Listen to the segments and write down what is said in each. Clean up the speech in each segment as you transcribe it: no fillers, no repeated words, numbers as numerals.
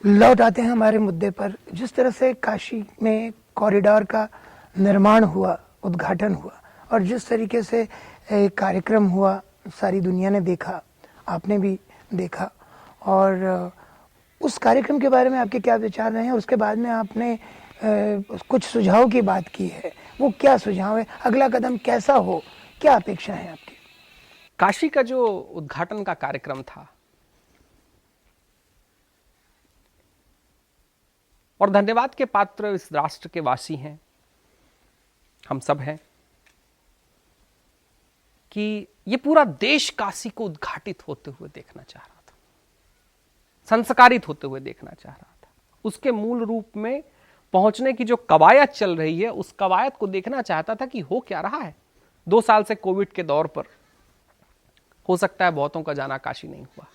लौट आते हैं हमारे मुद्दे पर। जिस तरह से काशी में कॉरिडोर का निर्माण हुआ, उद्घाटन हुआ, और जिस तरीके से कार्यक्रम हुआ, सारी दुनिया ने देखा, आपने भी देखा, और उस कार्यक्रम के बारे में आपके क्या विचार रहे हैं? उसके बाद में आपने कुछ सुझाव की बात की है, वो क्या सुझाव है? अगला कदम कैसा हो, क्या अपेक्षा है आपकी? काशी का जो उद्घाटन का कार्यक्रम था, और धन्यवाद के पात्र इस राष्ट्र के वासी हैं, हम सब हैं, कि ये पूरा देश काशी को उद्घाटित होते हुए देखना चाह रहा था, संस्कारित होते हुए देखना चाह रहा था। उसके मूल रूप में पहुंचने की जो कवायद चल रही है, उस कवायद को देखना चाहता था कि हो क्या रहा है। 2 साल से कोविड के दौर पर हो सकता है बहुतों का जाना काशी नहीं हुआ,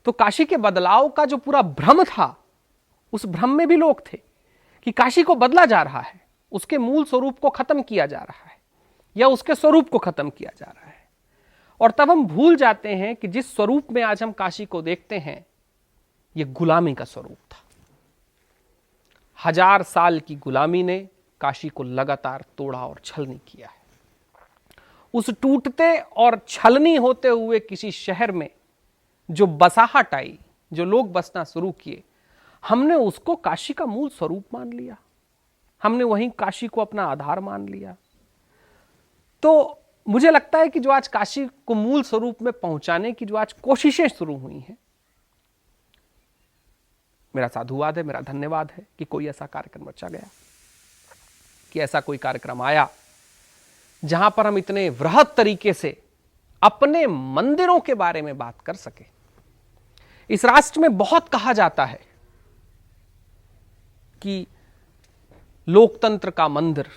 तो काशी के बदलाव का जो पूरा भ्रम था, उस भ्रम में भी लोग थे कि काशी को बदला जा रहा है, उसके मूल स्वरूप को खत्म किया जा रहा है, या उसके स्वरूप को खत्म किया जा रहा है। और तब हम भूल जाते हैं कि जिस स्वरूप में आज हम काशी को देखते हैं, यह गुलामी का स्वरूप था। 1000 साल की गुलामी ने काशी को लगातार तोड़ा और छलनी किया है। उस टूटते और छलनी होते हुए किसी शहर में जो बसाहट आई, जो लोग बसना शुरू किए, हमने उसको काशी का मूल स्वरूप मान लिया, हमने वहीं काशी को अपना आधार मान लिया। तो मुझे लगता है कि जो आज काशी को मूल स्वरूप में पहुंचाने की जो आज कोशिशें शुरू हुई हैं, मेरा साधुवाद है, मेरा धन्यवाद है कि कोई ऐसा कार्यक्रम रचा गया, कि ऐसा कोई कार्यक्रम आया जहां पर हम इतने वृहद तरीके से अपने मंदिरों के बारे में बात कर सके। इस राष्ट्र में बहुत कहा जाता है कि लोकतंत्र का मंदिर,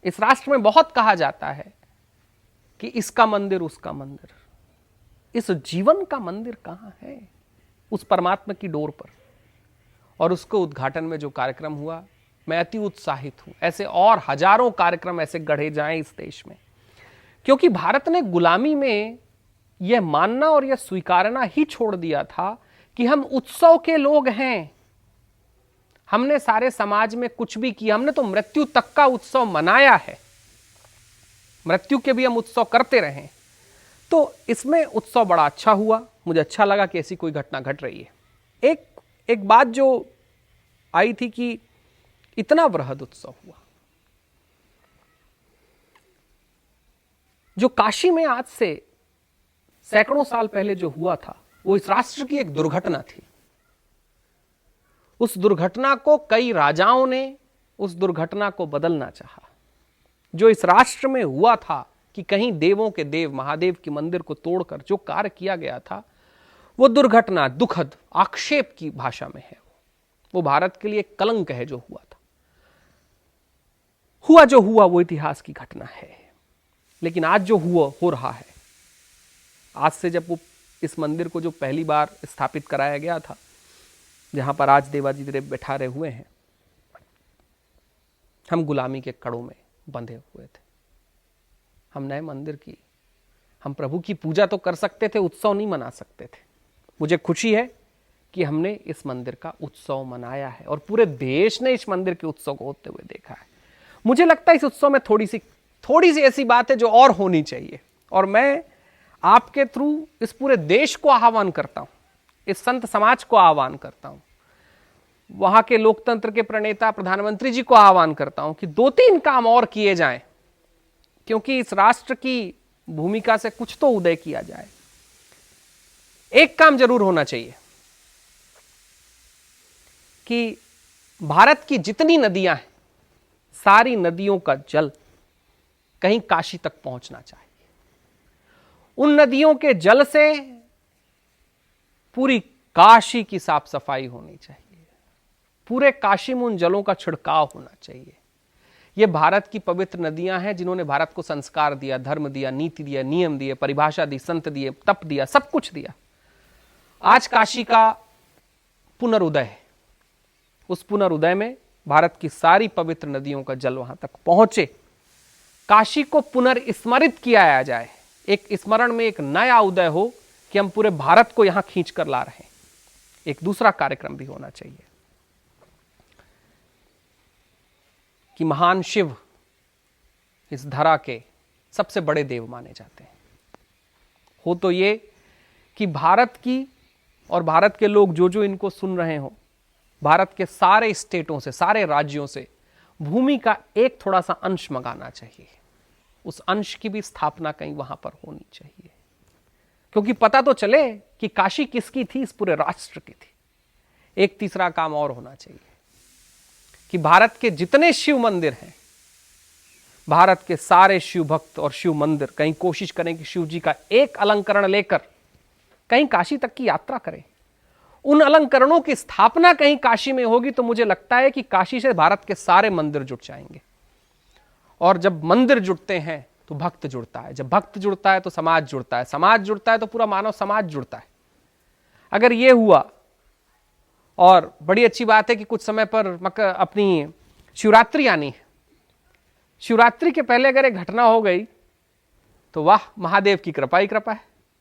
इस राष्ट्र में बहुत कहा जाता है कि इसका मंदिर, उसका मंदिर। इस जीवन का मंदिर कहां है? उस परमात्मा की डोर पर। और उसको उद्घाटन में जो कार्यक्रम हुआ, मैं अति उत्साहित हूं। ऐसे और हजारों कार्यक्रम ऐसे गढ़े जाएं इस देश में, क्योंकि भारत ने गुलामी में यह मानना और यह स्वीकारना ही छोड़ दिया था कि हम उत्सव के लोग हैं। हमने सारे समाज में कुछ भी किया, हमने तो मृत्यु तक का उत्सव मनाया है, मृत्यु के भी हम उत्सव करते रहे। तो इसमें उत्सव बड़ा अच्छा हुआ, मुझे अच्छा लगा कि ऐसी कोई घटना घट रही है। एक बात जो आई थी कि इतना वृहद उत्सव हुआ, जो काशी में आज से सैकड़ों साल पहले जो हुआ था, वो इस राष्ट्र की एक दुर्घटना थी। उस दुर्घटना को कई राजाओं ने उस दुर्घटना को बदलना चाहा। जो इस राष्ट्र में हुआ था कि कहीं देवों के देव महादेव के मंदिर को तोड़कर जो कार्य किया गया था, वो दुर्घटना दुखद आक्षेप की भाषा में है। वो भारत के लिए कलंक है जो हुआ था। हुआ जो हुआ वो इतिहास की घटना है। लेकिन आज जो हुआ हो रहा है, आज से जब वो इस मंदिर को जो पहली बार स्थापित कराया गया था, जहां पर आज देवाजी देव बैठारे हुए हैं, हम गुलामी के कड़ों में बंधे हुए थे। हम नए मंदिर की, हम प्रभु की पूजा तो कर सकते थे, उत्सव नहीं मना सकते थे। मुझे खुशी है कि हमने इस मंदिर का उत्सव मनाया है और पूरे देश ने इस मंदिर के उत्सव को होते हुए देखा है। मुझे लगता है इस उत्सव में थोड़ी सी ऐसी बात है जो और होनी चाहिए, और मैं आपके थ्रू इस पूरे देश को आह्वान करता हूं, इस संत समाज को आह्वान करता हूं, वहां के लोकतंत्र के प्रणेता प्रधानमंत्री जी को आह्वान करता हूं कि 2-3 काम और किए जाएं, क्योंकि इस राष्ट्र की भूमिका से कुछ तो उदय किया जाए। एक काम जरूर होना चाहिए कि भारत की जितनी नदियां हैं, सारी नदियों का जल कहीं काशी तक पहुंचना चाहिए। उन नदियों के जल से पूरी काशी की साफ सफाई होनी चाहिए, पूरे काशी में उन जलों का छिड़काव होना चाहिए। ये भारत की पवित्र नदियां हैं जिन्होंने भारत को संस्कार दिया, धर्म दिया, नीति दिया, नियम दिए, परिभाषा दी, संत दिए, तप दिया, सब कुछ दिया। आज काशी का पुनरुदय है। उस पुनरुदय में भारत की सारी पवित्र नदियों का जल वहां तक पहुंचे, काशी को पुनर्स्मरित किया जाए, एक स्मरण में एक नया उदय हो कि हम पूरे भारत को यहां खींच कर ला रहे हैं, एक दूसरा कार्यक्रम भी होना चाहिए कि महान शिव इस धरा के सबसे बड़े देव माने जाते हैं। हो तो ये कि भारत की और भारत के लोग जो जो इनको सुन रहे हो, भारत के सारे स्टेटों से, सारे राज्यों से भूमि का एक थोड़ा सा अंश मंगाना चाहिए। उस अंश की भी स्थापना कहीं वहां पर होनी चाहिए, क्योंकि पता तो चले कि काशी किसकी थी, इस पूरे राष्ट्र की थी। एक तीसरा काम और होना चाहिए कि भारत के जितने शिव मंदिर हैं, भारत के सारे शिव भक्त और शिव मंदिर कहीं कोशिश करें कि शिव जी का एक अलंकरण लेकर कहीं काशी तक की यात्रा करें। उन अलंकरणों की स्थापना कहीं काशी में होगी तो मुझे लगता है कि काशी से भारत के सारे मंदिर जुड़ जाएंगे। और जब मंदिर जुड़ते हैं तो भक्त जुड़ता है, जब भक्त जुड़ता है तो समाज जुड़ता है, समाज जुड़ता है तो पूरा मानव समाज जुड़ता है। अगर यह हुआ, और बड़ी अच्छी बात है कि कुछ समय पर अपनी शिवरात्रि आनी है, शिवरात्रि के पहले अगर एक घटना हो गई तो वाह, महादेव की कृपा ही कृपा है।